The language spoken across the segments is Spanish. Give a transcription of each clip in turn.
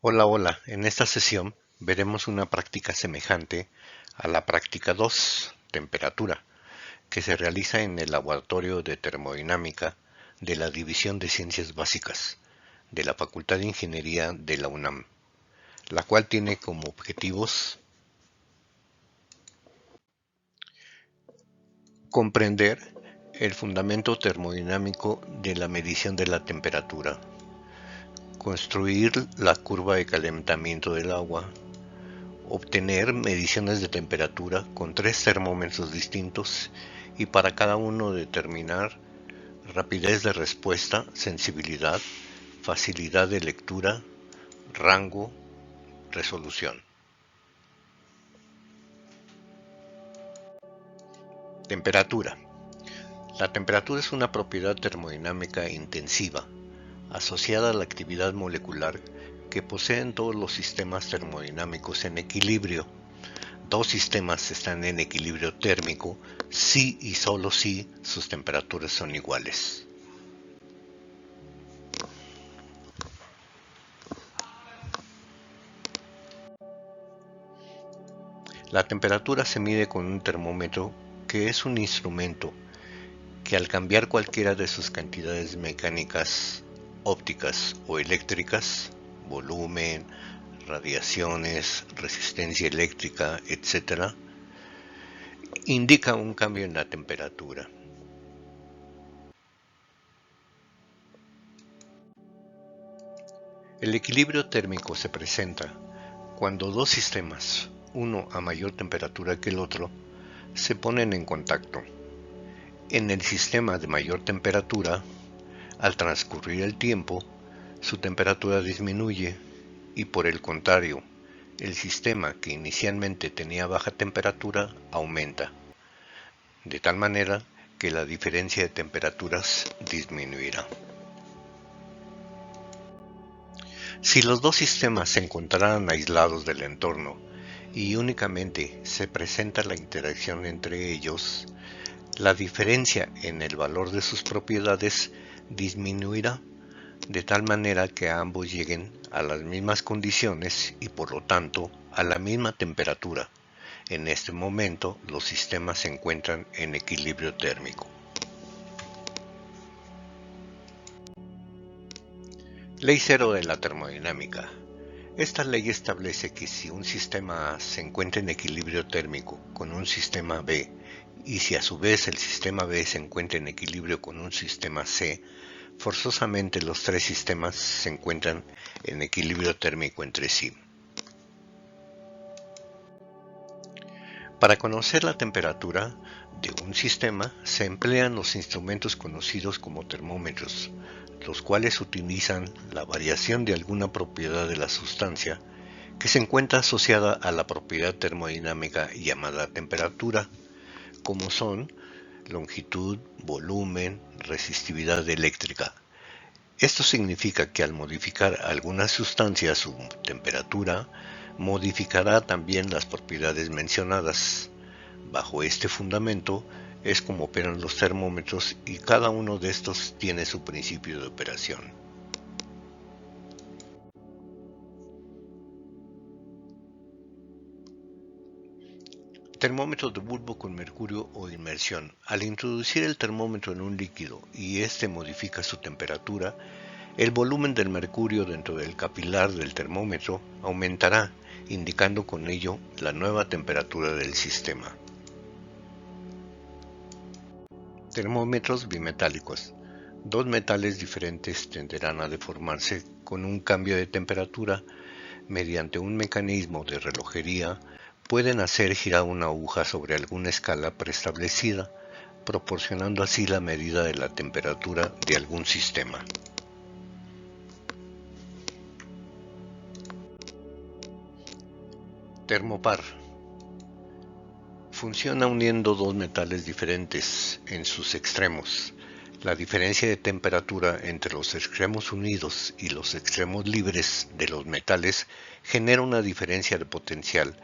Hola, hola. En esta sesión veremos una práctica semejante a la práctica 2, temperatura, que se realiza en el Laboratorio de Termodinámica de la División de Ciencias Básicas de la Facultad de Ingeniería de la UNAM, la cual tiene como objetivos comprender el fundamento termodinámico de la medición de la temperatura, construir la curva de calentamiento del agua, obtener mediciones de temperatura con 3 termómetros distintos y para cada uno determinar rapidez de respuesta, sensibilidad, facilidad de lectura, rango, resolución. Temperatura. La temperatura es una propiedad termodinámica intensiva asociada a la actividad molecular que poseen todos los sistemas termodinámicos en equilibrio. Dos sistemas están en equilibrio térmico si y solo si sus temperaturas son iguales. La temperatura se mide con un termómetro, que es un instrumento que al cambiar cualquiera de sus cantidades mecánicas, ópticas o eléctricas, volumen, radiaciones, resistencia eléctrica, etc., indica un cambio en la temperatura. El equilibrio térmico se presenta cuando dos sistemas, uno a mayor temperatura que el otro, se ponen en contacto. En el sistema de mayor temperatura, al transcurrir el tiempo, su temperatura disminuye y por el contrario, el sistema que inicialmente tenía baja temperatura aumenta, de tal manera que la diferencia de temperaturas disminuirá. Si los dos sistemas se encontraran aislados del entorno y únicamente se presenta la interacción entre ellos, la diferencia en el valor de sus propiedades disminuirá de tal manera que ambos lleguen a las mismas condiciones y por lo tanto a la misma temperatura. En este momento los sistemas se encuentran en equilibrio térmico. Ley cero de la termodinámica. Esta ley establece que si un sistema A se encuentra en equilibrio térmico con un sistema B y si a su vez el sistema B se encuentra en equilibrio con un sistema C, forzosamente los tres sistemas se encuentran en equilibrio térmico entre sí. Para conocer la temperatura de un sistema se emplean los instrumentos conocidos como termómetros, los cuales utilizan la variación de alguna propiedad de la sustancia que se encuentra asociada a la propiedad termodinámica llamada temperatura, como son longitud, volumen, resistividad eléctrica. Esto significa que al modificar alguna sustancia su temperatura, modificará también las propiedades mencionadas. Bajo este fundamento es como operan los termómetros y cada uno de estos tiene su principio de operación. Termómetro de bulbo con mercurio o inmersión. Al introducir el termómetro en un líquido y éste modifica su temperatura, el volumen del mercurio dentro del capilar del termómetro aumentará, indicando con ello la nueva temperatura del sistema. Termómetros bimetálicos. Dos metales diferentes tenderán a deformarse con un cambio de temperatura. Mediante un mecanismo de relojería, pueden hacer girar una aguja sobre alguna escala preestablecida, proporcionando así la medida de la temperatura de algún sistema. Termopar. Funciona uniendo dos metales diferentes en sus extremos. La diferencia de temperatura entre los extremos unidos y los extremos libres de los metales genera una diferencia de potencial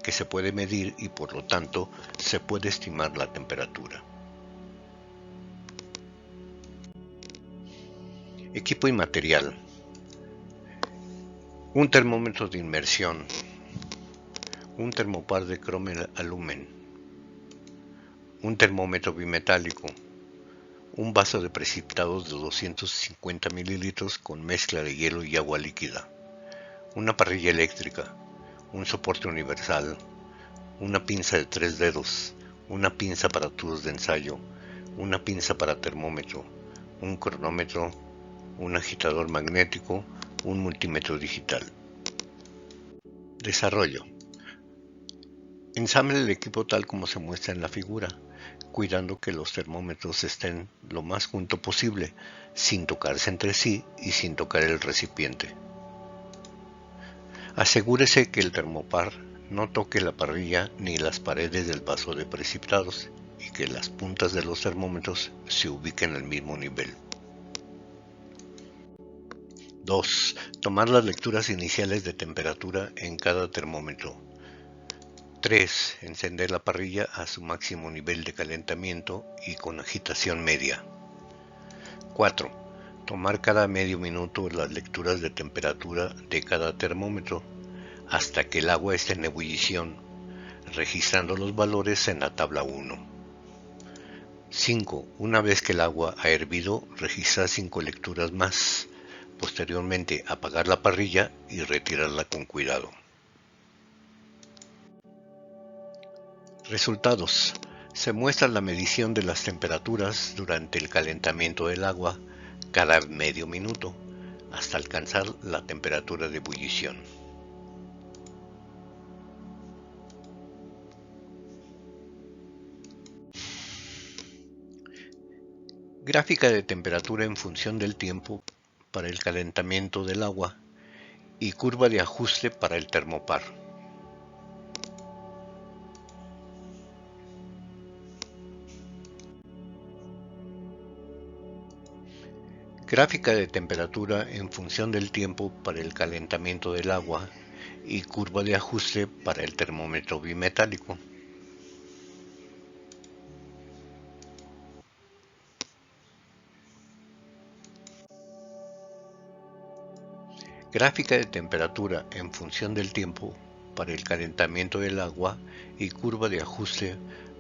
que se puede medir y por lo tanto se puede estimar la temperatura. Equipo y material. Un termómetro de inmersión, un termopar de cromel alumen, un termómetro bimetálico, un vaso de precipitados de 250 mililitros con mezcla de hielo y agua líquida, una parrilla eléctrica, un soporte universal, una pinza de 3 dedos, una pinza para tubos de ensayo, una pinza para termómetro, un cronómetro, un agitador magnético, un multímetro digital. Desarrollo. Ensamble el equipo tal como se muestra en la figura, cuidando que los termómetros estén lo más junto posible, sin tocarse entre sí y sin tocar el recipiente. Asegúrese que el termopar no toque la parrilla ni las paredes del vaso de precipitados y que las puntas de los termómetros se ubiquen al mismo nivel. 2. Tomar las lecturas iniciales de temperatura en cada termómetro. 3. Encender la parrilla a su máximo nivel de calentamiento y con agitación media. 4. Tomar cada medio minuto las lecturas de temperatura de cada termómetro hasta que el agua esté en ebullición, registrando los valores en la tabla 1. 5. Una vez que el agua ha hervido, registrar 5 lecturas más. Posteriormente, apagar la parrilla y retirarla con cuidado. Resultados. Se muestra la medición de las temperaturas durante el calentamiento del agua cada medio minuto hasta alcanzar la temperatura de ebullición. Gráfica de temperatura en función del tiempo para el calentamiento del agua y curva de ajuste para el termopar. Gráfica de temperatura en función del tiempo para el calentamiento del agua y curva de ajuste para el termómetro bimetálico. Gráfica de temperatura en función del tiempo para el calentamiento del agua y curva de ajuste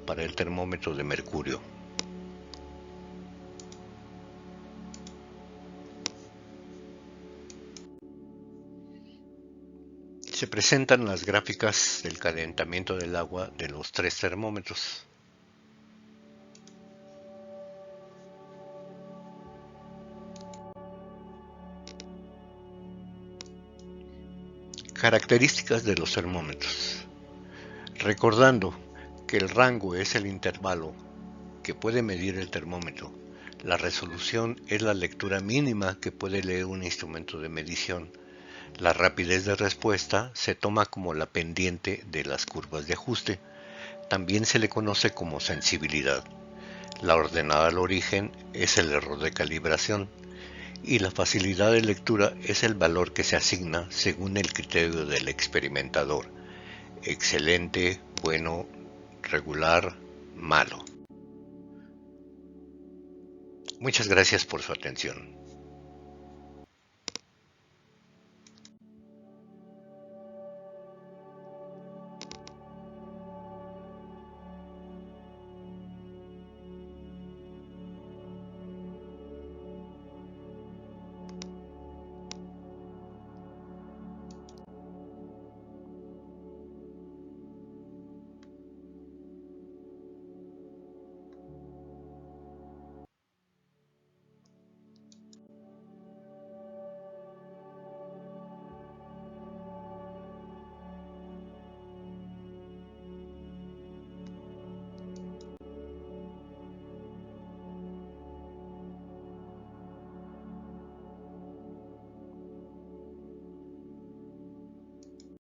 para el termómetro de mercurio. Se presentan las gráficas del calentamiento del agua de los 3 termómetros. Características de los termómetros. Recordando que el rango es el intervalo que puede medir el termómetro. La resolución es la lectura mínima que puede leer un instrumento de medición. La rapidez de respuesta se toma como la pendiente de las curvas de ajuste. También se le conoce como sensibilidad. La ordenada al origen es el error de calibración y la facilidad de lectura es el valor que se asigna según el criterio del experimentador. Excelente, bueno, regular, malo. Muchas gracias por su atención.